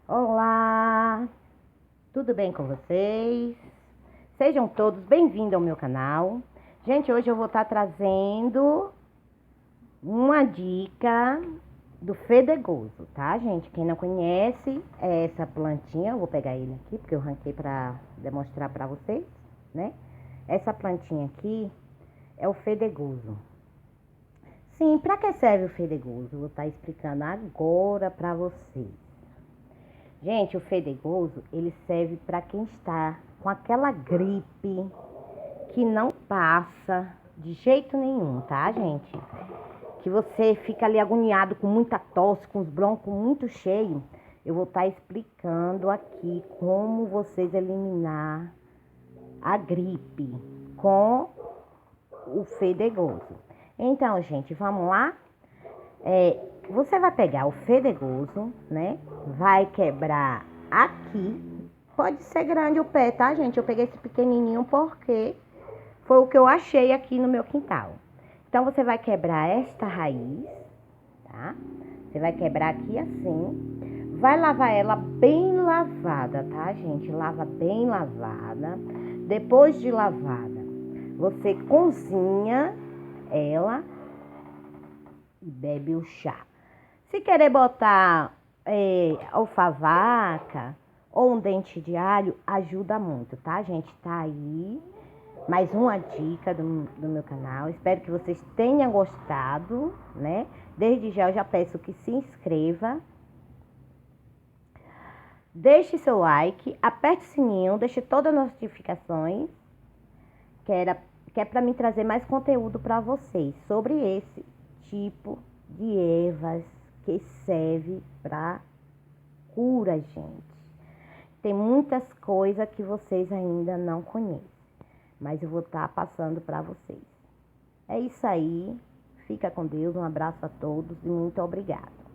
Olá, tudo bem com vocês? Sejam todos bem-vindos ao meu canal. Gente, hoje eu vou estar trazendo uma dica do fedegoso, tá, gente? Quem não conhece é essa plantinha, eu vou pegar ele aqui porque eu arranquei para demonstrar para vocês, né? Essa plantinha aqui é o fedegoso. Sim, para que serve o fedegoso? Eu vou estar explicando agora para vocês. Gente, o fedegoso, ele serve para quem está com aquela gripe que não passa de jeito nenhum, tá, gente? Que você fica ali agoniado com muita tosse, com os broncos muito cheios. Eu vou estar explicando aqui como vocês eliminar a gripe com o fedegoso. Então, gente, vamos lá? Você vai pegar o fedegoso, né? Vai quebrar aqui. Pode ser grande o pé, tá, gente? Eu peguei esse pequenininho porque foi o que eu achei aqui no meu quintal. Então, você vai quebrar esta raiz, tá? Você vai quebrar aqui assim. Vai lavar ela bem lavada, tá, gente? Lava bem lavada. Depois de lavada, você cozinha ela e bebe o chá. Se querer botar alfavaca ou um dente de alho, ajuda muito, tá, gente? Tá aí mais uma dica do meu canal. Espero que vocês tenham gostado, né? Desde já eu já peço que se inscreva. Deixe seu like, aperte o sininho, deixe todas as notificações, que é para mim trazer mais conteúdo para vocês sobre esse tipo de ervas que serve para cura, gente. Tem muitas coisas que vocês ainda não conhecem, mas eu vou estar passando para vocês. É isso aí. Fica com Deus. Um abraço a todos e muito obrigada.